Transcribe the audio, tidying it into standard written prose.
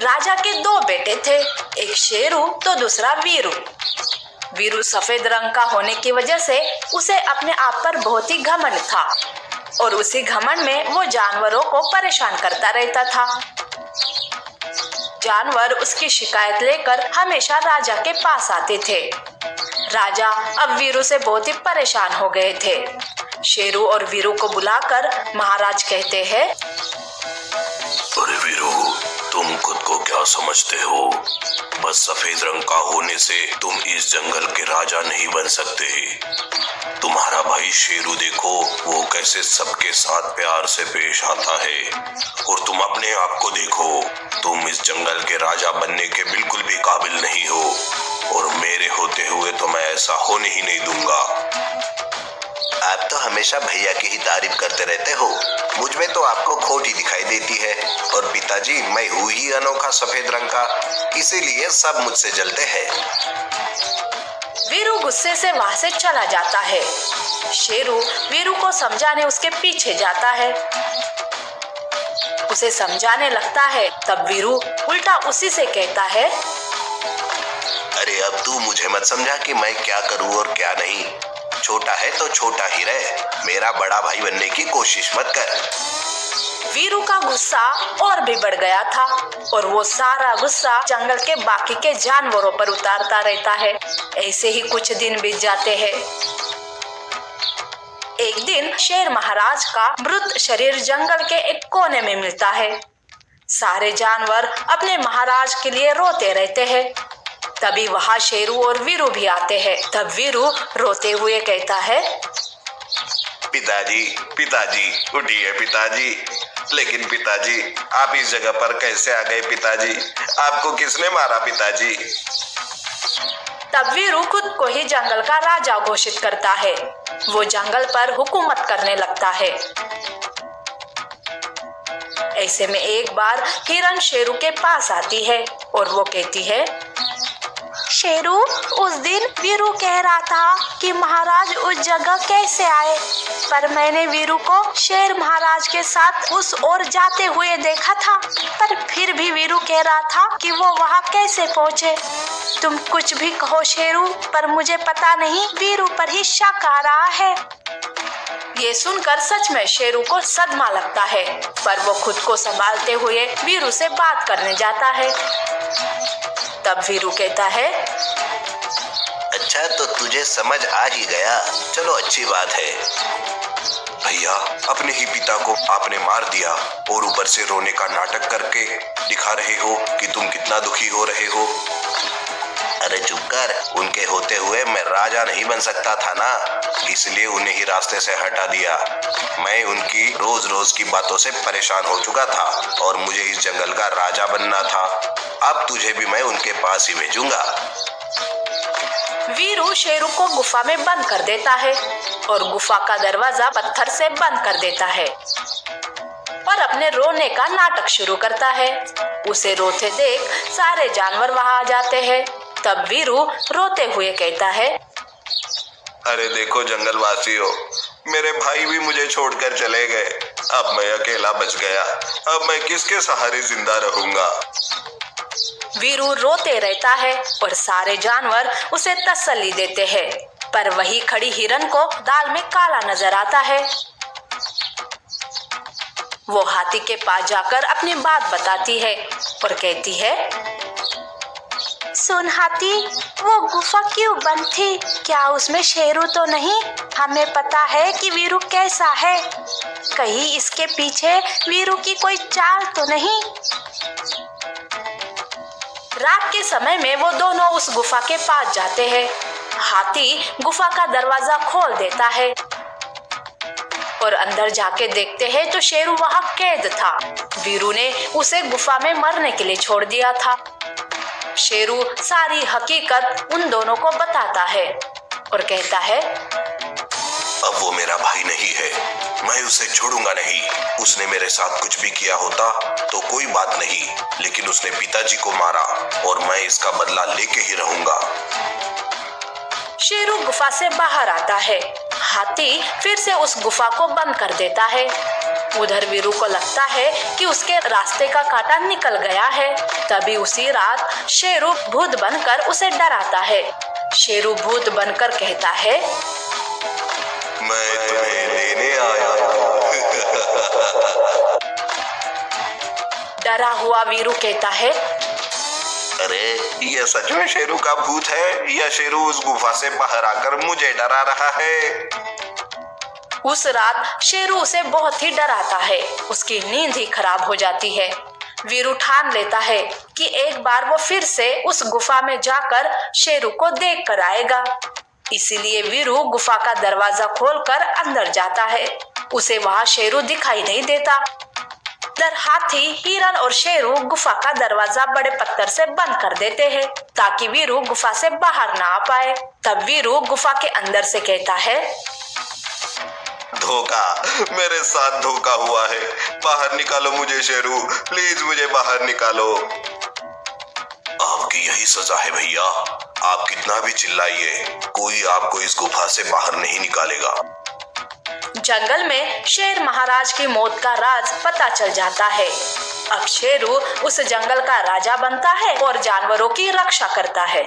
राजा के दो बेटे थे, एक शेरू तो दूसरा वीरू। वीरू सफेद रंग का होने की वजह से उसे अपने आप पर बहुत ही घमंड था और उसी घमंड में वो जानवरों को परेशान करता रहता था। जानवर उसकी शिकायत लेकर हमेशा राजा के पास आते थे। राजा अब वीरू से बहुत ही परेशान हो गए थे। शेरू और वीरू को बुलाकर महाराज कहते हैं, अरे वीरू, तुम खुद को क्या समझते हो? बस सफेद रंग का होने से तुम इस जंगल के राजा नहीं बन सकते। तुम्हारा भाई शेरू देखो, वो कैसे सबके साथ प्यार से पेश आता है, और तुम अपने आप को देखो, तुम इस जंगल के राजा बनने के बिल्कुल भी काबिल नहीं हो, और मेरे होते हुए तो मैं ऐसा होने ही नहीं दूंगा। आप तो हमेशा भैया की ही तारीफ करते रहते हो, मुझ में तो आपको खोट ही दिखाई देती है। और पिताजी, मैं हूँ ही अनोखा सफेद रंग का, इसीलिए सब मुझसे जलते हैं। वीरू गुस्से से वहां से चला जाता है। शेरू वीरू को समझाने उसके पीछे जाता है, उसे समझाने लगता है। तब वीरू उल्टा उसी से कहता है, अरे अब तू मुझे मत समझा कि मैं क्या करूँ और क्या नहीं। छोटा है तो छोटा ही रहे, मेरा बड़ा भाई बनने की कोशिश मत कर। वीरू का गुस्सा और भी बढ़ गया था और वो सारा गुस्सा जंगल के बाकी के जानवरों पर उतारता रहता है। ऐसे ही कुछ दिन बीत जाते हैं। एक दिन शेर महाराज का मृत शरीर जंगल के एक कोने में मिलता है। सारे जानवर अपने महाराज के लिए रोते रहते हैं। तभी वहां शेरू और वीरू भी आते हैं। तब वीरू रोते हुए कहता है, पिताजी, पिताजी, उठिए पिताजी। लेकिन पिताजी, आप इस जगह पर कैसे आ गए पिताजी? आपको किसने मारा पिताजी? तब वीरू खुद को ही जंगल का राजा घोषित करता है। वो जंगल पर हुकूमत करने लगता है। ऐसे में एक बार हिरण शेरू के पास आती है और वो कहती है, शेरू, उस दिन वीरू कह रहा था कि महाराज उस जगह कैसे आए, पर मैंने वीरू को शेर महाराज के साथ उस ओर जाते हुए देखा था, पर फिर भी वीरू कह रहा था कि वो वहाँ कैसे पहुँचे। तुम कुछ भी कहो शेरू, पर मुझे पता नहीं, वीरू पर ही शक आ रहा है। ये सुनकर सच में शेरू को सदमा लगता है, पर वो खुद को संभालते हुए वीरू से बात करने जाता है। तब वीरू कहता है, अच्छा, तो तुझे समझ आ ही गया, चलो अच्छी बात है। भैया, अपने ही पिता को आपने मार दिया और ऊपर से रोने का नाटक करके दिखा रहे हो कि तुम कितना दुखी हो रहे हो। अरे चुप कर, उनके होते हुए मैं राजा नहीं बन सकता था ना, इसलिए उन्हें ही रास्ते से हटा दिया। मैं उनकी रोज रोज की बातों से परेशान हो चुका था और मुझे इस जंगल का राजा बनना था। अब तुझे भी मैं उनके पास ही भेजूंगा। वीरू शेरू को गुफा में बंद कर देता है और गुफा का दरवाजा पत्थर से बंद कर देता है और अपने रोने का नाटक शुरू करता है। उसे रोते देख सारे जानवर वहां आ जाते हैं। तब वीरू रोते हुए कहता है, अरे देखो जंगल वासियों, मेरे भाई भी मुझे छोड़कर चले गए। अब मैं अकेला बच गया, अब मैं किसके सहारे जिंदा रहूंगा? वीरू रोते रहता है और सारे जानवर उसे तसल्ली देते हैं, पर वही खड़ी हिरन को दाल में काला नजर आता है। वो हाथी के पास जाकर अपनी बात बताती है और कहती है, सुन हाथी, वो गुफा क्यों बंद थी? क्या उसमें शेरू तो नहीं? हमें पता है कि वीरू कैसा है, कहीं इसके पीछे वीरू की कोई चाल तो नहीं? रात के समय में वो दोनों उस गुफा के पास जाते हैं। हाथी गुफा का दरवाजा खोल देता है और अंदर जाके देखते हैं तो शेरू वहां कैद था। वीरू ने उसे गुफा में मरने के लिए छोड़ दिया था। शेरू सारी हकीकत उन दोनों को बताता है और कहता है, अब वो मेरा भाई नहीं है, मैं उसे छोड़ूंगा नहीं। उसने मेरे साथ कुछ भी किया होता तो कोई बात नहीं, लेकिन उसने पिताजी को मारा और मैं इसका बदला लेके ही रहूंगा। शेरू गुफा से बाहर आता है। हाथी फिर से उस गुफा को बंद कर देता है। उधर वीरू को लगता है कि उसके रास्ते का कांटा निकल गया है। तभी उसी रात शेरू भूत बनकर उसे डराता है। शेरू भूत बनकर कहता है, मैं तुम्हें लेने आया हूँ। डरा हुआ वीरू कहता है, अरे ये सच में शेरू का भूत है या शेरू उस गुफा से बाहर आकर मुझे डरा रहा है? उस रात शेरू उसे बहुत ही डराता है। उसकी नींद ही खराब हो जाती है। वीरू ठान लेता है कि एक बार वो फिर से उस गुफा में जाकर शेरू को देख कर आएगा। इसीलिए वीरू गुफा का दरवाजा खोलकर अंदर जाता है। उसे वहां शेरू दिखाई नहीं देता। इधर हाथी, हिरन और शेरू गुफा का दरवाजा बड़े पत्थर से बंद कर देते हैं ताकि वीरू गुफा से बाहर ना आ पाए। तब वीरू गुफा के अंदर से कहता है, धोखा, मेरे साथ धोखा हुआ है। बाहर निकालो मुझे शेरू, प्लीज मुझे बाहर निकालो। आपकी यही सजा है भैया। आप कितना भी चिल्लाइए, कोई आपको इस गुफा से बाहर नहीं निकालेगा। जंगल में शेर महाराज की मौत का राज पता चल जाता है। अब शेरू उस जंगल का राजा बनता है और जानवरों की रक्षा करता है।